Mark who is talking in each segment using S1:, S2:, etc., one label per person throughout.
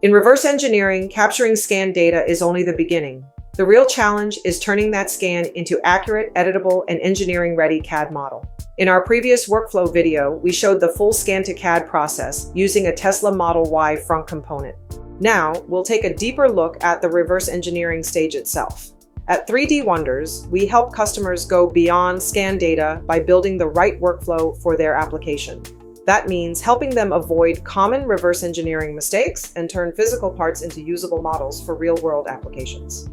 S1: In reverse engineering, capturing scan data is only the beginning. The real challenge is turning that scan into accurate, editable, and engineering-ready CAD model. In our previous workflow video, we showed the full scan-to-CAD process using a Tesla Model Y Frunk component. Now, we'll take a deeper look at the reverse engineering stage itself. At 3D Wonders, we help customers go beyond scan data by building the right workflow for their application. That means helping them avoid common reverse engineering mistakes and turn physical parts into usable models for real-world applications.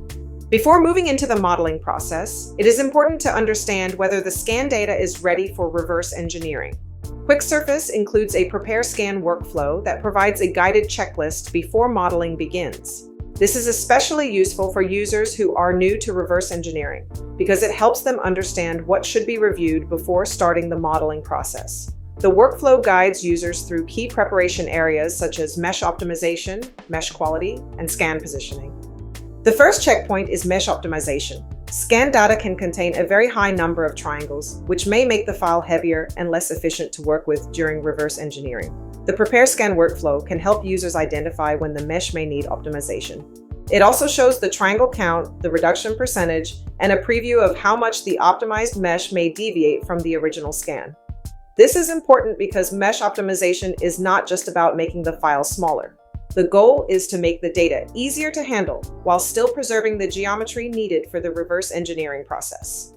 S1: Before moving into the modeling process, it is important to understand whether the scan data is ready for reverse engineering. QUICKSURFACE includes a prepare scan workflow that provides a guided checklist before modeling begins. This is especially useful for users who are new to reverse engineering because it helps them understand what should be reviewed before starting the modeling process. The workflow guides users through key preparation areas such as mesh optimization, mesh quality, and scan positioning. The first checkpoint is mesh optimization. Scan data can contain a very high number of triangles, which may make the file heavier and less efficient to work with during reverse engineering. The prepare scan workflow can help users identify when the mesh may need optimization. It also shows the triangle count, the reduction percentage, and a preview of how much the optimized mesh may deviate from the original scan. This is important because mesh optimization is not just about making the file smaller. The goal is to make the data easier to handle while still preserving the geometry needed for the reverse engineering process.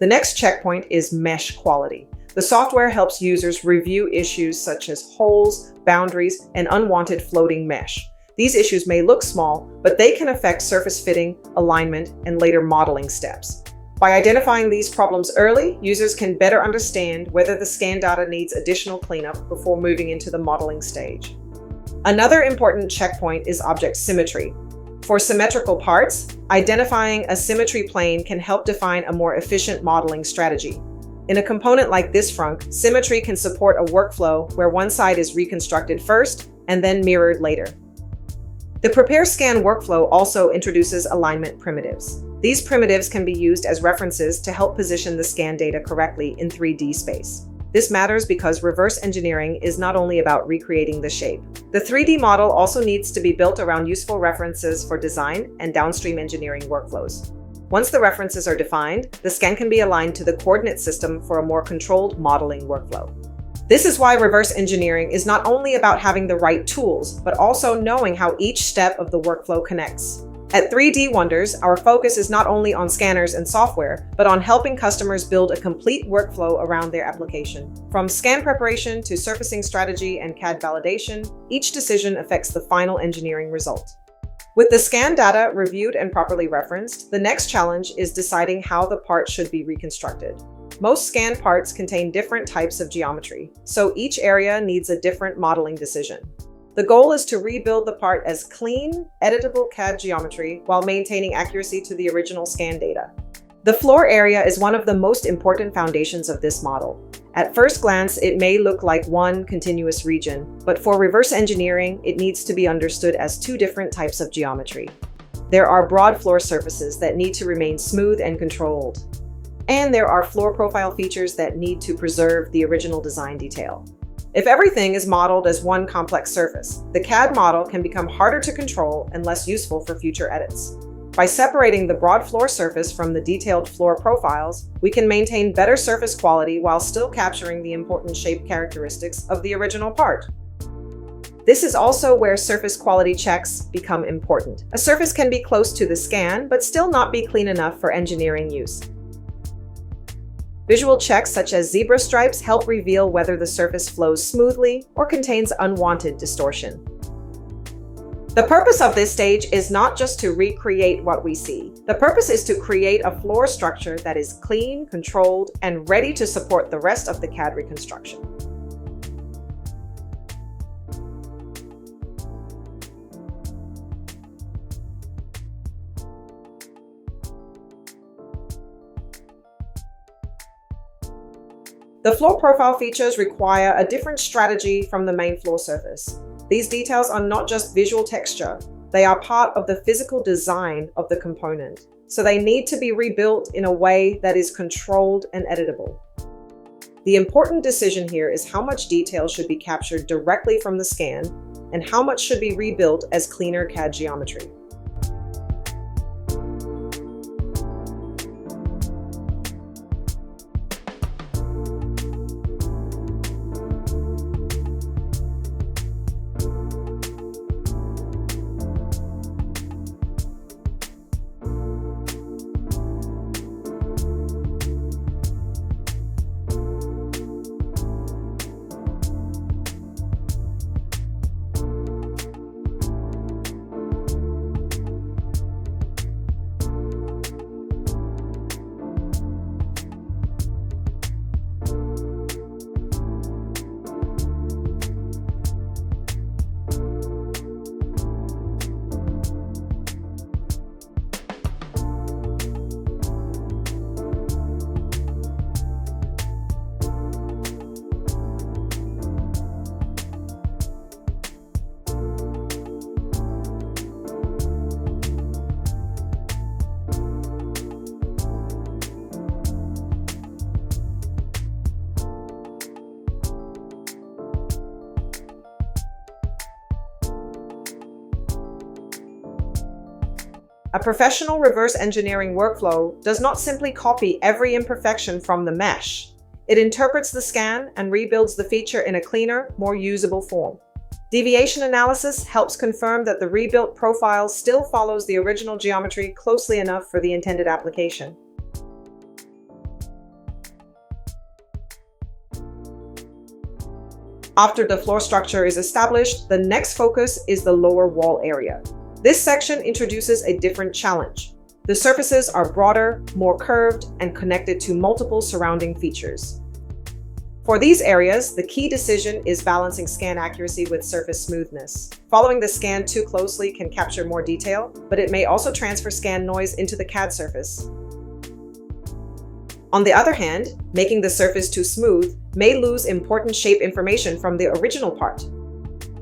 S1: The next checkpoint is mesh quality. The software helps users review issues such as holes, boundaries, and unwanted floating mesh. These issues may look small, but they can affect surface fitting, alignment, and later modeling steps. By identifying these problems early, users can better understand whether the scan data needs additional cleanup before moving into the modeling stage. Another important checkpoint is object symmetry. For symmetrical parts, identifying a symmetry plane can help define a more efficient modeling strategy. In a component like this Frunk, symmetry can support a workflow where one side is reconstructed first and then mirrored later. The prepare scan workflow also introduces alignment primitives. These primitives can be used as references to help position the scan data correctly in 3D space. This matters because reverse engineering is not only about recreating the shape. The 3D model also needs to be built around useful references for design and downstream engineering workflows. Once the references are defined, the scan can be aligned to the coordinate system for a more controlled modeling workflow. This is why reverse engineering is not only about having the right tools, but also knowing how each step of the workflow connects. At 3D Wonders, our focus is not only on scanners and software, but on helping customers build a complete workflow around their application. From scan preparation to surfacing strategy and CAD validation, each decision affects the final engineering result. With the scan data reviewed and properly referenced, the next challenge is deciding how the part should be reconstructed. Most scan parts contain different types of geometry, so each area needs a different modeling decision. The goal is to rebuild the part as clean, editable CAD geometry while maintaining accuracy to the original scan data. The floor area is one of the most important foundations of this model. At first glance, it may look like one continuous region, but for reverse engineering, it needs to be understood as two different types of geometry. There are broad floor surfaces that need to remain smooth and controlled. And there are floor profile features that need to preserve the original design detail. If everything is modeled as one complex surface, the CAD model can become harder to control and less useful for future edits. By separating the broad floor surface from the detailed floor profiles, we can maintain better surface quality while still capturing the important shape characteristics of the original part. This is also where surface quality checks become important. A surface can be close to the scan, but still not be clean enough for engineering use. Visual checks such as zebra stripes help reveal whether the surface flows smoothly or contains unwanted distortion. The purpose of this stage is not just to recreate what we see. The purpose is to create a floor structure that is clean, controlled, and ready to support the rest of the CAD reconstruction. The floor profile features require a different strategy from the main floor surface. These details are not just visual texture, they are part of the physical design of the component. So they need to be rebuilt in a way that is controlled and editable. The important decision here is how much detail should be captured directly from the scan and how much should be rebuilt as cleaner CAD geometry. A professional reverse engineering workflow does not simply copy every imperfection from the mesh. It interprets the scan and rebuilds the feature in a cleaner, more usable form. Deviation analysis helps confirm that the rebuilt profile still follows the original geometry closely enough for the intended application. After the floor structure is established, the next focus is the lower wall area. This section introduces a different challenge. The surfaces are broader, more curved, and connected to multiple surrounding features. For these areas, the key decision is balancing scan accuracy with surface smoothness. Following the scan too closely can capture more detail, but it may also transfer scan noise into the CAD surface. On the other hand, making the surface too smooth may lose important shape information from the original part.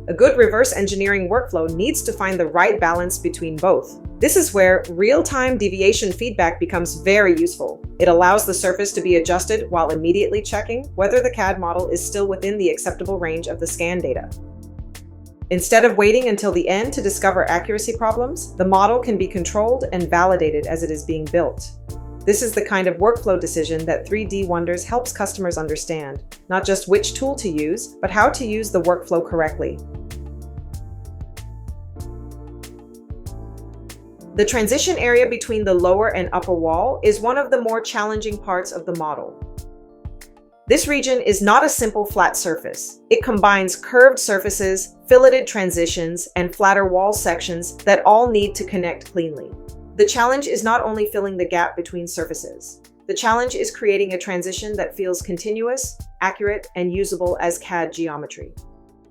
S1: A good reverse engineering workflow needs to find the right balance between both. This is where real-time deviation feedback becomes very useful. It allows the surface to be adjusted while immediately checking whether the CAD model is still within the acceptable range of the scan data. Instead of waiting until the end to discover accuracy problems, the model can be controlled and validated as it is being built. This is the kind of workflow decision that 3D Wonders helps customers understand, not just which tool to use, but how to use the workflow correctly. The transition area between the lower and upper wall is one of the more challenging parts of the model. This region is not a simple flat surface. It combines curved surfaces, filleted transitions, and flatter wall sections that all need to connect cleanly. The challenge is not only filling the gap between surfaces. The challenge is creating a transition that feels continuous, accurate, and usable as CAD geometry.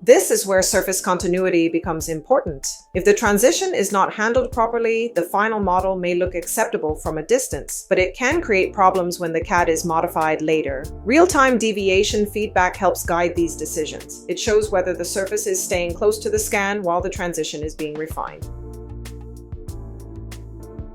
S1: This is where surface continuity becomes important. If the transition is not handled properly, the final model may look acceptable from a distance, but it can create problems when the CAD is modified later. Real-time deviation feedback helps guide these decisions. It shows whether the surface is staying close to the scan while the transition is being refined.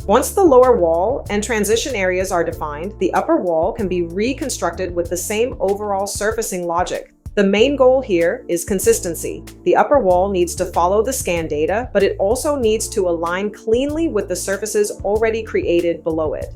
S1: Once the lower wall and transition areas are defined, the upper wall can be reconstructed with the same overall surfacing logic. The main goal here is consistency. The upper wall needs to follow the scan data, but it also needs to align cleanly with the surfaces already created below it.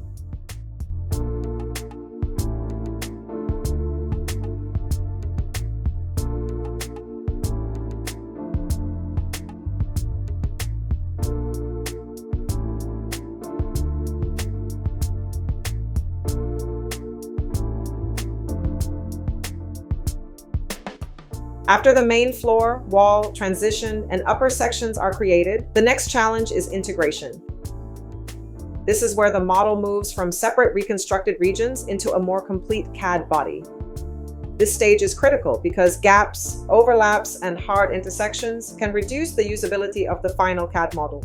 S1: After the main floor, wall, transition, and upper sections are created, the next challenge is integration. This is where the model moves from separate reconstructed regions into a more complete CAD body. This stage is critical because gaps, overlaps, and hard intersections can reduce the usability of the final CAD model.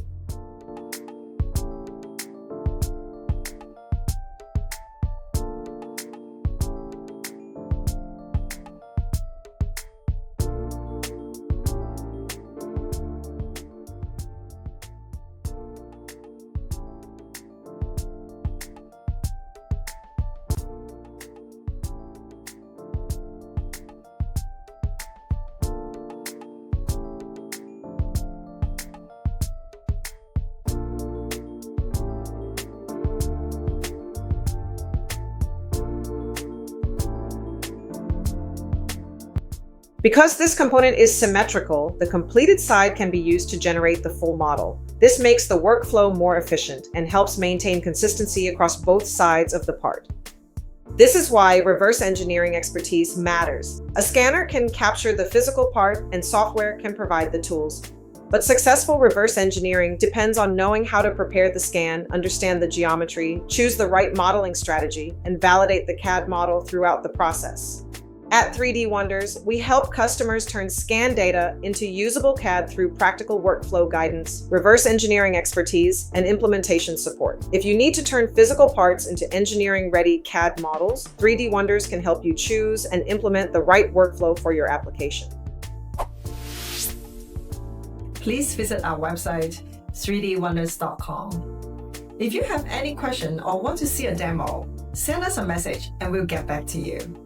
S1: Because this component is symmetrical, the completed side can be used to generate the full model. This makes the workflow more efficient and helps maintain consistency across both sides of the part. This is why reverse engineering expertise matters. A scanner can capture the physical part and software can provide the tools. But successful reverse engineering depends on knowing how to prepare the scan, understand the geometry, choose the right modeling strategy, and validate the CAD model throughout the process. At 3D Wonders, we help customers turn scan data into usable CAD through practical workflow guidance, reverse engineering expertise, and implementation support. If you need to turn physical parts into engineering-ready CAD models, 3D Wonders can help you choose and implement the right workflow for your application.
S2: Please visit our website, 3dwonders.com. If you have any question or want to see a demo, send us a message and we'll get back to you.